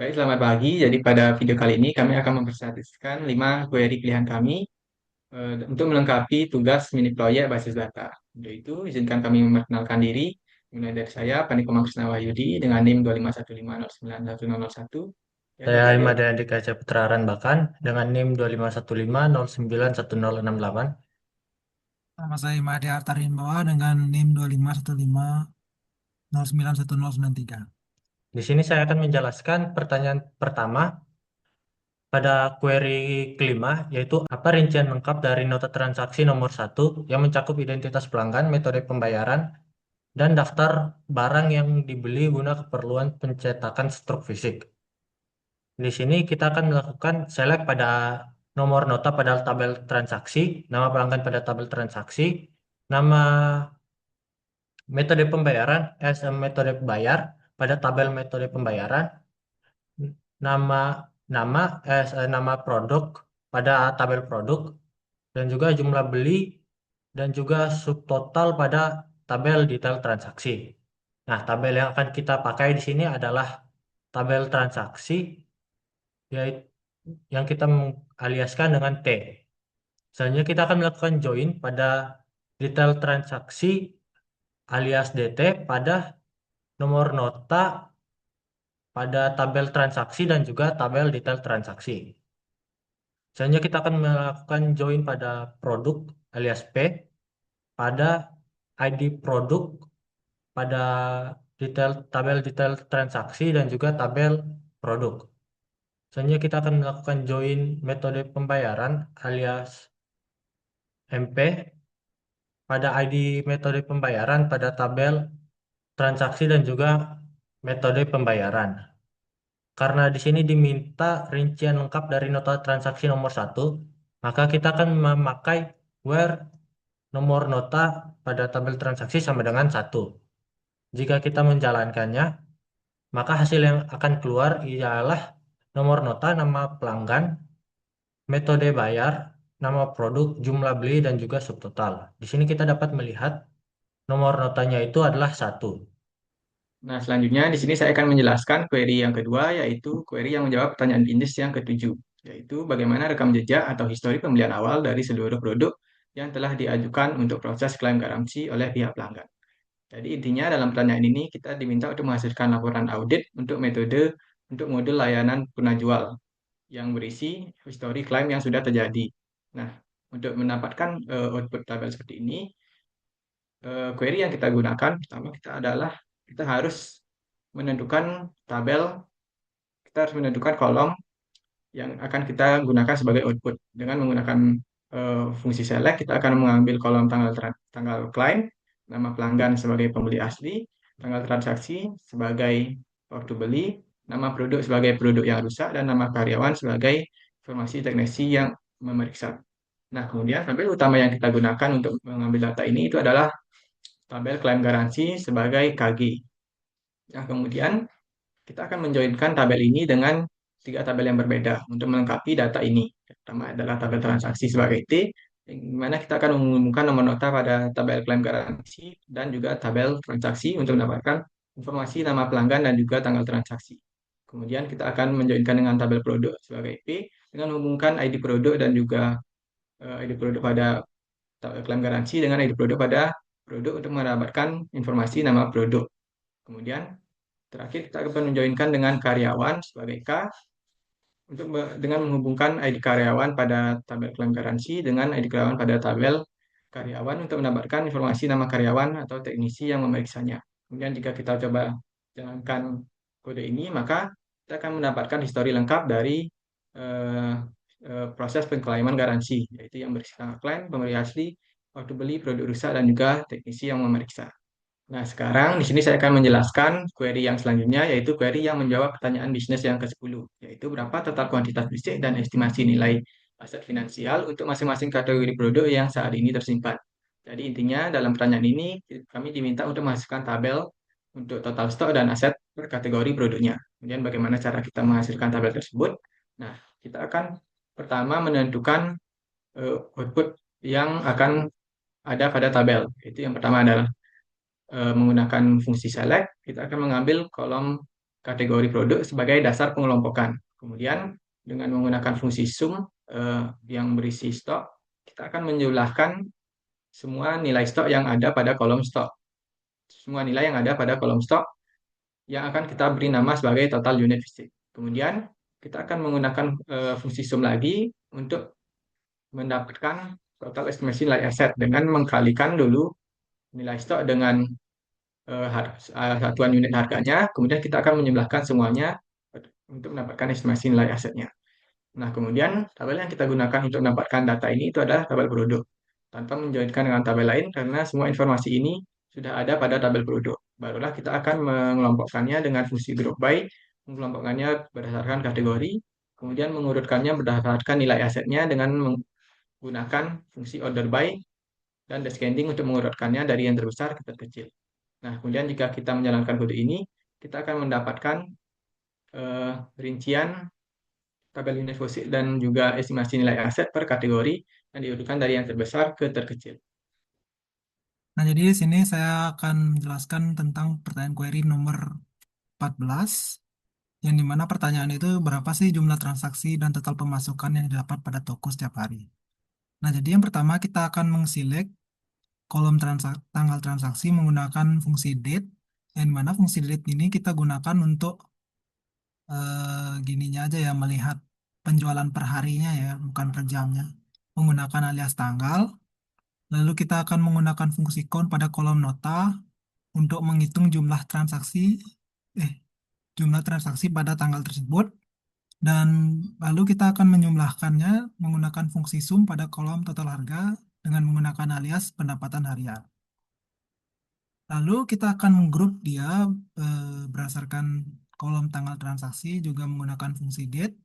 Baik, selamat pagi. Jadi pada video kali ini kami akan mempresentasikan 5 query pilihan kami untuk melengkapi tugas mini proyek basis data. Untuk itu, izinkan kami memperkenalkan diri. Mulai dari saya, Paniko Krisnawahyudi dengan NIM 251509101. Dan Saya adik-adik, Imade Andika Putra Ranbakan dengan NIM 2515091068. Nama saya Made Artarimbawa dengan NIM 2515091093. Di sini saya akan menjelaskan pertanyaan pertama pada query kelima, yaitu apa rincian lengkap dari nota transaksi nomor satu yang mencakup identitas pelanggan, metode pembayaran, dan daftar barang yang dibeli guna keperluan pencetakan struk fisik. Di sini kita akan melakukan select pada nomor nota pada tabel transaksi, nama pelanggan pada tabel transaksi, nama metode pembayaran as a metode bayar pada tabel metode pembayaran, nama nama as a nama produk pada tabel produk, dan juga jumlah beli dan juga subtotal pada tabel detail transaksi. Nah, tabel yang akan kita pakai di sini adalah tabel transaksi, yaitu yang kita aliaskan dengan T. Selanjutnya kita akan melakukan join pada detail transaksi alias DT pada nomor nota pada tabel transaksi dan juga tabel detail transaksi. Selanjutnya kita akan melakukan join pada produk alias P pada ID produk pada tabel detail transaksi dan juga tabel produk. Selanjutnya kita akan melakukan join metode pembayaran alias MP pada ID metode pembayaran pada tabel transaksi dan juga metode pembayaran. Karena di sini diminta rincian lengkap dari nota transaksi nomor satu, maka kita akan memakai where nomor nota pada tabel transaksi sama dengan satu. Jika kita menjalankannya, maka hasil yang akan keluar ialah nomor nota, nama pelanggan, metode bayar, nama produk, jumlah beli, dan juga subtotal. Di sini kita dapat melihat nomor notanya itu adalah satu. nah selanjutnya di sini saya akan menjelaskan query yang kedua, yaitu query yang menjawab pertanyaan bisnis yang ketujuh, yaitu bagaimana rekam jejak atau histori pembelian awal dari seluruh produk yang telah diajukan untuk proses klaim garansi oleh pihak pelanggan. Jadi intinya dalam pertanyaan ini kita diminta untuk menghasilkan laporan audit untuk modul layanan penajual yang berisi histori klaim yang sudah terjadi. Nah, untuk mendapatkan output tabel seperti ini, query yang kita gunakan pertama kita harus menentukan tabel, kita harus menentukan kolom yang akan kita gunakan sebagai output. Dengan menggunakan fungsi select, kita akan mengambil kolom tanggal klaim, nama pelanggan sebagai pembeli asli, tanggal transaksi sebagai waktu beli, nama produk sebagai produk yang rusak, dan nama karyawan sebagai informasi teknisi yang memeriksa. Nah, kemudian tabel utama yang kita gunakan untuk mengambil data ini itu adalah tabel klaim garansi sebagai KG. Nah, kemudian kita akan menjoinkan tabel ini dengan tiga tabel yang berbeda untuk melengkapi data ini. Yang pertama adalah tabel transaksi sebagai T, yang mana kita akan mengumumkan nomor nota pada tabel klaim garansi dan juga tabel transaksi untuk mendapatkan informasi nama pelanggan dan juga tanggal transaksi. Kemudian kita akan menjoinkan dengan tabel produk sebagai P dengan menghubungkan ID produk dan juga ID produk pada klaim garansi dengan ID produk pada produk untuk mendapatkan informasi nama produk. Kemudian terakhir kita akan menjoinkan dengan karyawan sebagai K dengan menghubungkan ID karyawan pada tabel klaim garansi dengan ID karyawan pada tabel karyawan untuk mendapatkan informasi nama karyawan atau teknisi yang memeriksanya. Kemudian jika kita coba jalankan kode ini, maka kita akan mendapatkan histori lengkap dari eh, proses pengklaiman garansi, yaitu yang berisi tanggal klaim, pembeli asli, waktu beli, produk rusak, dan juga teknisi yang memeriksa. Nah, sekarang di sini saya akan menjelaskan query yang selanjutnya, yaitu query yang menjawab pertanyaan bisnis yang ke-10, yaitu berapa total kuantitas bisnis dan estimasi nilai aset finansial untuk masing-masing kategori produk yang saat ini tersimpan. Jadi intinya dalam pertanyaan ini kami diminta untuk menghasilkan tabel untuk total stok dan aset per kategori produknya. Kemudian bagaimana cara kita menghasilkan tabel tersebut? Nah, kita akan pertama menentukan output yang akan ada pada tabel. Itu yang pertama adalah menggunakan fungsi select, kita akan mengambil kolom kategori produk sebagai dasar pengelompokan. Kemudian dengan menggunakan fungsi sum yang berisi stok, kita akan menjumlahkan semua nilai stok yang ada pada kolom stok. Semua nilai yang ada pada kolom stok yang akan kita beri nama sebagai total unit visit. Kemudian kita akan menggunakan fungsi sum lagi untuk mendapatkan total estimasi nilai aset dengan mengkalikan dulu nilai stok dengan satuan unit harganya, kemudian kita akan menjumlahkan semuanya untuk mendapatkan estimasi nilai asetnya. Nah, kemudian tabel yang kita gunakan untuk mendapatkan data ini itu adalah tabel produk. Tanpa menjoinkan dengan tabel lain karena semua informasi ini sudah ada pada tabel produk. Barulah kita akan mengelompokkannya dengan fungsi group by, mengelompokkannya berdasarkan kategori, kemudian mengurutkannya berdasarkan nilai asetnya dengan menggunakan fungsi order by dan descending untuk mengurutkannya dari yang terbesar ke terkecil. Nah, kemudian jika kita menjalankan kode ini, kita akan mendapatkan rincian tabel unit fosil dan juga estimasi nilai aset per kategori yang diurutkan dari yang terbesar ke terkecil. Nah, jadi di sini saya akan menjelaskan tentang pertanyaan query nomor 14, yang dimana pertanyaan itu berapa sih jumlah transaksi dan total pemasukan yang didapat pada toko setiap hari. Nah, jadi yang pertama kita akan mengselect kolom tanggal transaksi menggunakan fungsi date, yang dimana fungsi date ini kita gunakan untuk gininya aja ya, melihat penjualan per harinya ya, bukan per jamnya. Menggunakan alias tanggal, lalu kita akan menggunakan fungsi count pada kolom nota untuk menghitung eh, jumlah transaksi pada tanggal tersebut, dan lalu kita akan menjumlahkannya menggunakan fungsi sum pada kolom total harga dengan menggunakan alias pendapatan harian. Lalu kita akan menggrup dia berdasarkan kolom tanggal transaksi juga menggunakan fungsi date,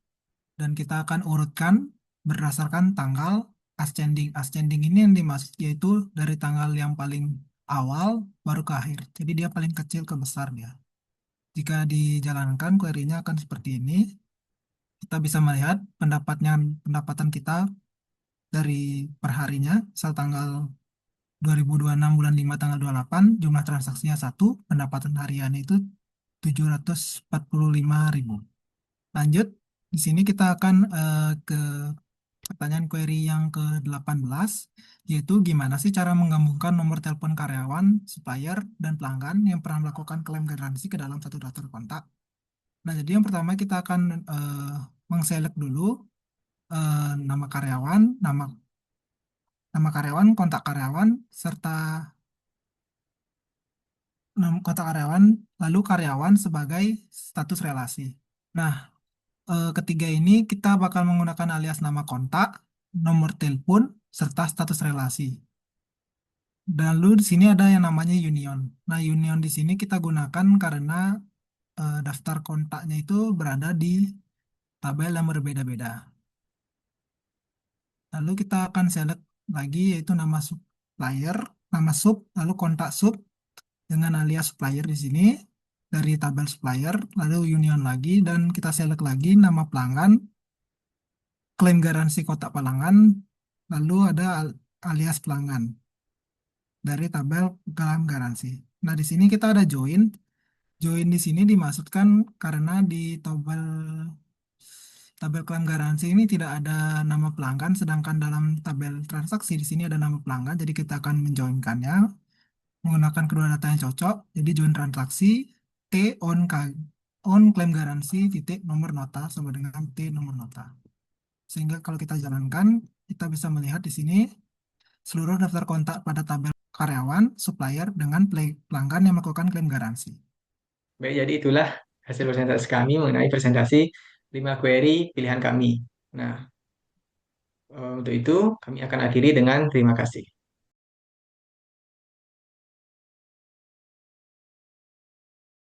dan kita akan urutkan berdasarkan tanggal ascending. Ascending ini yang dimaksud yaitu dari tanggal yang paling awal baru ke akhir. Jadi dia paling kecil ke besar dia. Jika dijalankan query-nya akan seperti ini. Kita bisa melihat pendapatan kita dari perharinya misal tanggal 2026 bulan 5 tanggal 28, jumlah transaksinya 1, pendapatan harian itu 745.000. Lanjut, di sini kita akan ke pertanyaan query yang ke-18, yaitu gimana sih cara menggabungkan nomor telepon karyawan, supplier, dan pelanggan yang pernah melakukan klaim garansi ke dalam satu daftar kontak. Nah, jadi yang pertama kita akan mengselect dulu nama karyawan, nama karyawan, kontak karyawan, serta kontak karyawan, lalu karyawan sebagai status relasi. Nah, ketiga ini kita bakal menggunakan alias nama kontak, nomor telepon, serta status relasi. Dan lalu di sini ada yang namanya union. Nah, union di sini kita gunakan karena daftar kontaknya itu berada di tabel yang berbeda-beda. Lalu kita akan select lagi yaitu nama supplier, nama sub, lalu kontak sub dengan alias supplier di sini dari tabel supplier, lalu union lagi, dan kita select lagi nama pelanggan, klaim garansi kotak pelanggan, lalu ada alias pelanggan dari tabel klaim garansi. Nah, di sini kita ada join. Join di sini dimaksudkan karena di tabel klaim garansi ini tidak ada nama pelanggan, sedangkan dalam tabel transaksi di sini ada nama pelanggan, jadi kita akan menjoinkannya menggunakan kedua data yang cocok. Jadi join transaksi T on klaim garansi titik nomor nota sama dengan T nomor nota. Sehingga kalau kita jalankan, kita bisa melihat di sini seluruh daftar kontak pada tabel karyawan, supplier, dengan pelanggan yang melakukan klaim garansi. Baik, jadi itulah hasil presentasi kami mengenai presentasi 5 query pilihan kami. Nah, untuk itu kami akan akhiri dengan terima kasih.